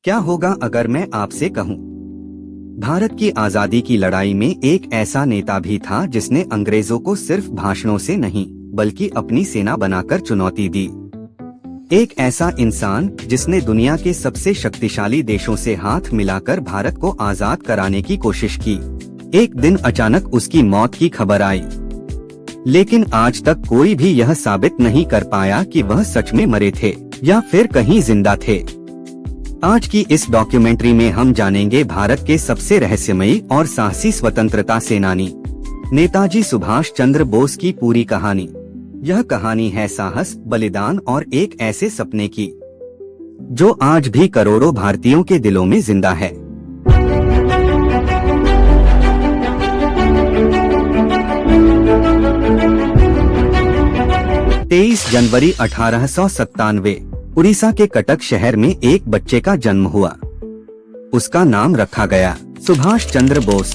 क्या होगा अगर मैं आपसे कहूं? भारत की आजादी की लड़ाई में एक ऐसा नेता भी था जिसने अंग्रेजों को सिर्फ भाषणों से नहीं बल्कि अपनी सेना बनाकर चुनौती दी। एक ऐसा इंसान जिसने दुनिया के सबसे शक्तिशाली देशों से हाथ मिलाकर भारत को आजाद कराने की कोशिश की। एक दिन अचानक उसकी मौत की खबर आई, लेकिन आज तक कोई भी यह साबित नहीं कर पाया कि वह सच में मरे थे या फिर कहीं जिंदा थे। आज की इस डॉक्यूमेंट्री में हम जानेंगे भारत के सबसे रहस्यमयी और साहसी स्वतंत्रता सेनानी नेताजी सुभाष चंद्र बोस की पूरी कहानी। यह कहानी है साहस, बलिदान और एक ऐसे सपने की जो आज भी करोड़ों भारतीयों के दिलों में जिंदा है। तेईस जनवरी 1897 उड़ीसा के कटक शहर में एक बच्चे का जन्म हुआ। उसका नाम रखा गया सुभाष चंद्र बोस।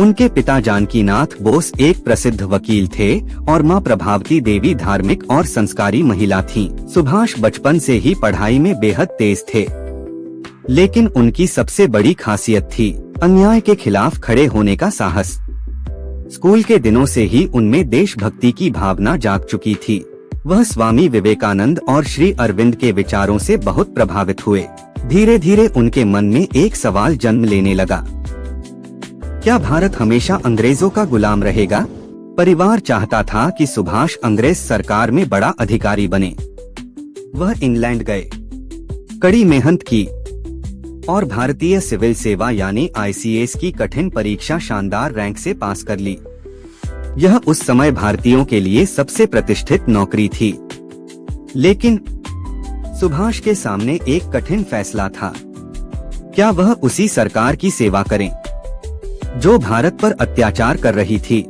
उनके पिता जानकीनाथ बोस एक प्रसिद्ध वकील थे और मां प्रभावती देवी धार्मिक और संस्कारी महिला थीं। सुभाष बचपन से ही पढ़ाई में बेहद तेज थे, लेकिन उनकी सबसे बड़ी खासियत थी अन्याय के खिलाफ खड़े होने का साहस। स्कूल के दिनों से ही उनमें देशभक्ति की भावना जाग चुकी थी। वह स्वामी विवेकानंद और श्री अरविंद के विचारों से बहुत प्रभावित हुए। धीरे धीरे उनके मन में एक सवाल जन्म लेने लगा, क्या भारत हमेशा अंग्रेजों का गुलाम रहेगा? परिवार चाहता था कि सुभाष अंग्रेज सरकार में बड़ा अधिकारी बने। वह इंग्लैंड गए, कड़ी मेहनत की और भारतीय सिविल सेवा यानी ICS की कठिन परीक्षा शानदार रैंक से पास कर ली। यह उस समय भारतीयों के लिए सबसे प्रतिष्ठित नौकरी थी, लेकिन सुभाष के सामने एक कठिन फैसला था। क्या वह उसी सरकार की सेवा करें जो भारत पर अत्याचार कर रही थी?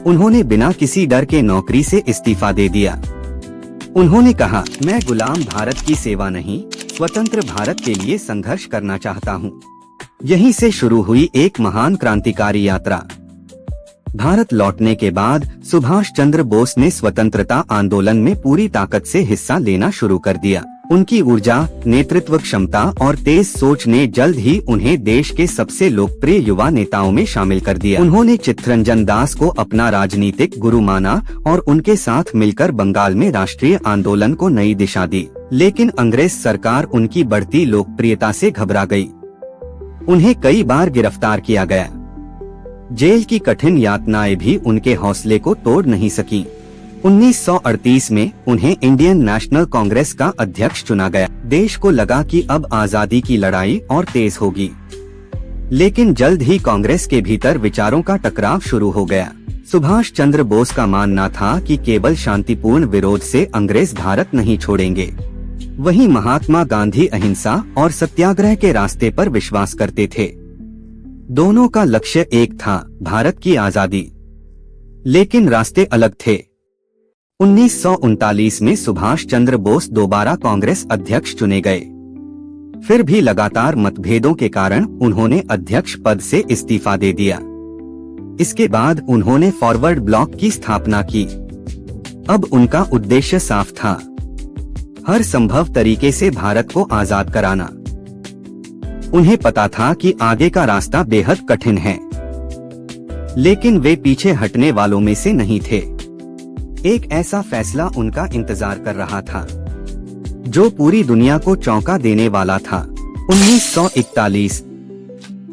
उन्होंने बिना किसी डर के नौकरी से इस्तीफा दे दिया। उन्होंने कहा, मैं गुलाम भारत की सेवा नहीं, स्वतंत्र भारत के लिए संघर्ष करना चाहता हूँ। यहीं से शुरू हुई एक महान क्रांतिकारी यात्रा। भारत लौटने के बाद सुभाष चंद्र बोस ने स्वतंत्रता आंदोलन में पूरी ताकत से हिस्सा लेना शुरू कर दिया। उनकी ऊर्जा, नेतृत्व क्षमता और तेज सोच ने जल्द ही उन्हें देश के सबसे लोकप्रिय युवा नेताओं में शामिल कर दिया। उन्होंने चित्तरंजन दास को अपना राजनीतिक गुरु माना और उनके साथ मिलकर बंगाल में राष्ट्रीय आंदोलन को नई दिशा दी। लेकिन अंग्रेज सरकार उनकी बढ़ती लोकप्रियता से घबरा गई। उन्हें कई बार गिरफ्तार किया गया। जेल की कठिन यातनाएं भी उनके हौसले को तोड़ नहीं सकी। 1938 में उन्हें इंडियन नेशनल कांग्रेस का अध्यक्ष चुना गया। देश को लगा कि अब आजादी की लड़ाई और तेज होगी, लेकिन जल्द ही कांग्रेस के भीतर विचारों का टकराव शुरू हो गया। सुभाष चंद्र बोस का मानना था कि केवल शांतिपूर्ण विरोध से अंग्रेज भारत नहीं छोड़ेंगे। वहीं महात्मा गांधी अहिंसा और सत्याग्रह के रास्ते पर विश्वास करते थे। दोनों का लक्ष्य एक था, भारत की आजादी, लेकिन रास्ते अलग थे। 1939 में सुभाष चंद्र बोस दोबारा कांग्रेस अध्यक्ष चुने गए। फिर भी लगातार मतभेदों के कारण उन्होंने अध्यक्ष पद से इस्तीफा दे दिया। इसके बाद उन्होंने फॉरवर्ड ब्लॉक की स्थापना की। अब उनका उद्देश्य साफ था, हर संभव तरीके से भारत को आजाद कराना। उन्हें पता था कि आगे का रास्ता बेहद कठिन है, लेकिन वे पीछे हटने वालों में से नहीं थे। एक ऐसा फैसला उनका इंतजार कर रहा था जो पूरी दुनिया को चौंका देने वाला था। 1941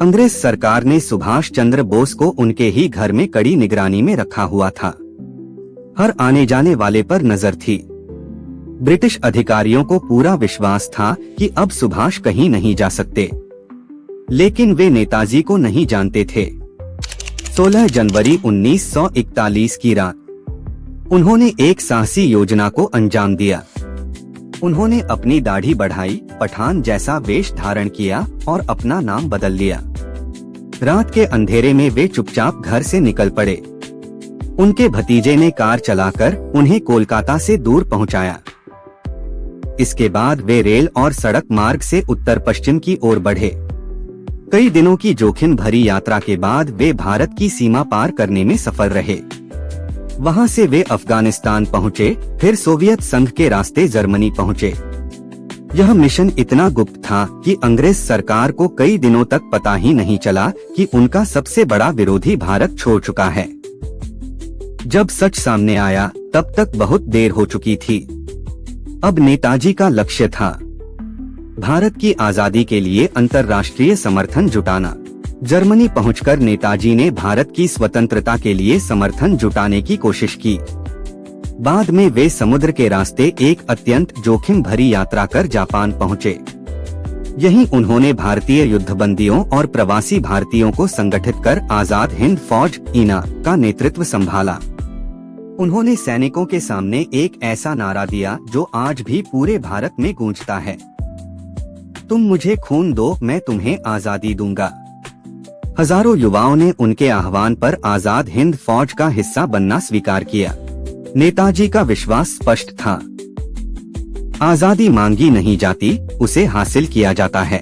अंग्रेज सरकार ने सुभाष चंद्र बोस को उनके ही घर में कड़ी निगरानी में रखा हुआ था। हर आने जाने वाले पर नजर थी। ब्रिटिश अधिकारियों को पूरा विश्वास था कि अब सुभाष कहीं नहीं जा सकते, लेकिन वे नेताजी को नहीं जानते थे। 16 जनवरी 1941 की रात उन्होंने एक साहसी योजना को अंजाम दिया। उन्होंने अपनी दाढ़ी बढ़ाई, पठान जैसा वेश धारण किया और अपना नाम बदल लिया। रात के अंधेरे में वे चुपचाप घर से निकल पड़े। उनके भतीजे ने कार चलाकर उन्हें कोलकाता से दूर पहुंचाया। इसके बाद वे रेल और सड़क मार्ग से उत्तर पश्चिम की ओर बढ़े। कई दिनों की जोखिम भरी यात्रा के बाद वे भारत की सीमा पार करने में सफल रहे। वहां से वे अफगानिस्तान पहुंचे, फिर सोवियत संघ के रास्ते जर्मनी पहुंचे। यह मिशन इतना गुप्त था कि अंग्रेज सरकार को कई दिनों तक पता ही नहीं चला कि उनका सबसे बड़ा विरोधी भारत छोड़ चुका है। जब सच सामने आया तब तक बहुत देर हो चुकी थी। अब नेताजी का लक्ष्य था भारत की आजादी के लिए अंतर्राष्ट्रीय समर्थन जुटाना। जर्मनी पहुंचकर नेताजी ने भारत की स्वतंत्रता के लिए समर्थन जुटाने की कोशिश की। बाद में वे समुद्र के रास्ते एक अत्यंत जोखिम भरी यात्रा कर जापान पहुंचे। यहीं उन्होंने भारतीय युद्धबंदियों और प्रवासी भारतीयों को संगठित कर आजाद हिंद फौज (ईना) का नेतृत्व संभाला। उन्होंने सैनिकों के सामने एक ऐसा नारा दिया जो आज भी पूरे भारत में गूंजता है, तुम मुझे खून दो, मैं तुम्हें आजादी दूंगा। हजारों युवाओं ने उनके आह्वान पर आजाद हिंद फौज का हिस्सा बनना स्वीकार किया। नेताजी का विश्वास स्पष्ट था, आजादी मांगी नहीं जाती, उसे हासिल किया जाता है।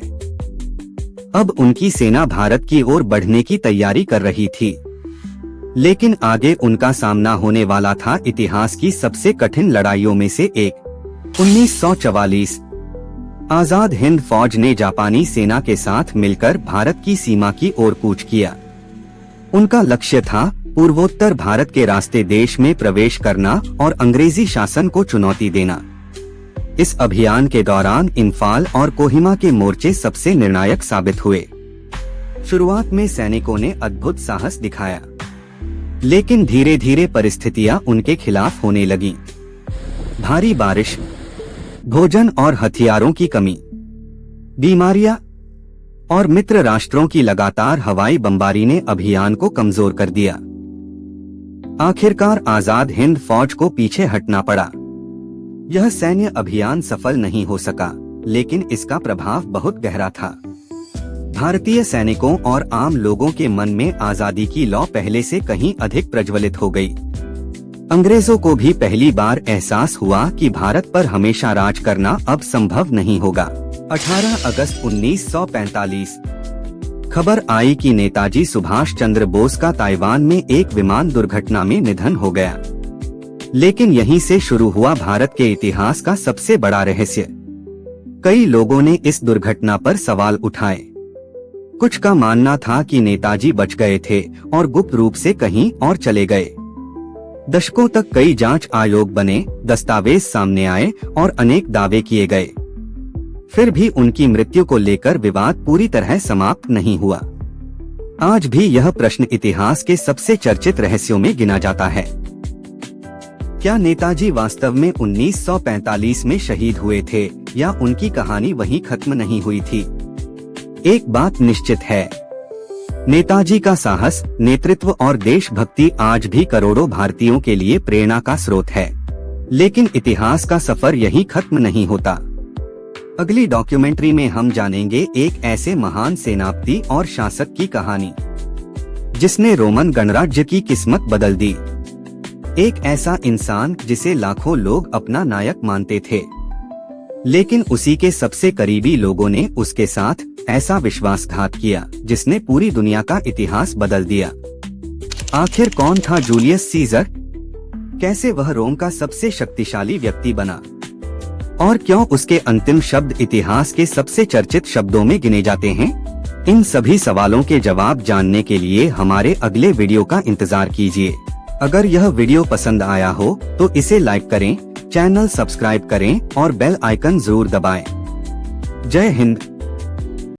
अब उनकी सेना भारत की ओर बढ़ने की तैयारी कर रही थी, लेकिन आगे उनका सामना होने वाला था इतिहास की सबसे कठिन लड़ाइयों में से एक। 1944 आजाद हिंद फौज ने जापानी सेना के साथ मिलकर भारत की सीमा की ओर कूच किया। उनका लक्ष्य था पूर्वोत्तर भारत के रास्ते देश में प्रवेश करना और अंग्रेजी शासन को चुनौती देना। इस अभियान के दौरान इम्फाल और कोहिमा के मोर्चे सबसे निर्णायक साबित हुए। शुरुआत में सैनिकों ने अद्भुत साहस दिखाया, लेकिन धीरे धीरे परिस्थितियां उनके खिलाफ होने लगीं। भारी बारिश, भोजन और हथियारों की कमी, बीमारियां और मित्र राष्ट्रों की लगातार हवाई बमबारी ने अभियान को कमजोर कर दिया। आखिरकार आजाद हिंद फौज को पीछे हटना पड़ा। यह सैन्य अभियान सफल नहीं हो सका, लेकिन इसका प्रभाव बहुत गहरा था। भारतीय सैनिकों और आम लोगों के मन में आजादी की लौ पहले से कहीं अधिक प्रज्वलित हो गई। अंग्रेजों को भी पहली बार एहसास हुआ कि भारत पर हमेशा राज करना अब संभव नहीं होगा। 18 अगस्त 1945 खबर आई कि नेताजी सुभाष चंद्र बोस का ताइवान में एक विमान दुर्घटना में निधन हो गया। लेकिन यहीं से शुरू हुआ भारत के इतिहास का सबसे बड़ा रहस्य। कई लोगों ने इस दुर्घटना पर सवाल उठाए। कुछ का मानना था कि नेताजी बच गए थे और गुप्त रूप से कहीं और चले गए। दशकों तक कई जांच आयोग बने, दस्तावेज सामने आए और अनेक दावे किए गए। फिर भी उनकी मृत्यु को लेकर विवाद पूरी तरह समाप्त नहीं हुआ। आज भी यह प्रश्न इतिहास के सबसे चर्चित रहस्यों में गिना जाता है। क्या नेताजी वास्तव में 1945 में शहीद हुए थे या उनकी कहानी वहीं खत्म नहीं हुई थी? एक बात निश्चित है, नेताजी का साहस, नेतृत्व और देशभक्ति आज भी करोड़ों भारतीयों के लिए प्रेरणा का स्रोत है। लेकिन इतिहास का सफर यहीं खत्म नहीं होता। अगली डॉक्यूमेंट्री में हम जानेंगे एक ऐसे महान सेनापति और शासक की कहानी जिसने रोमन गणराज्य की किस्मत बदल दी। एक ऐसा इंसान जिसे लाखों लोग अपना नायक मानते थे, लेकिन उसी के सबसे करीबी लोगों ने उसके साथ ऐसा विश्वासघात किया जिसने पूरी दुनिया का इतिहास बदल दिया। आखिर कौन था जूलियस सीजर? कैसे वह रोम का सबसे शक्तिशाली व्यक्ति बना? और क्यों उसके अंतिम शब्द इतिहास के सबसे चर्चित शब्दों में गिने जाते हैं? इन सभी सवालों के जवाब जानने के लिए हमारे अगले वीडियो का इंतजार कीजिए। अगर यह वीडियो पसंद आया हो तो इसे लाइक करें, चैनल सब्सक्राइब करें और बेल आइकन जरूर दबाएं। जय हिंद।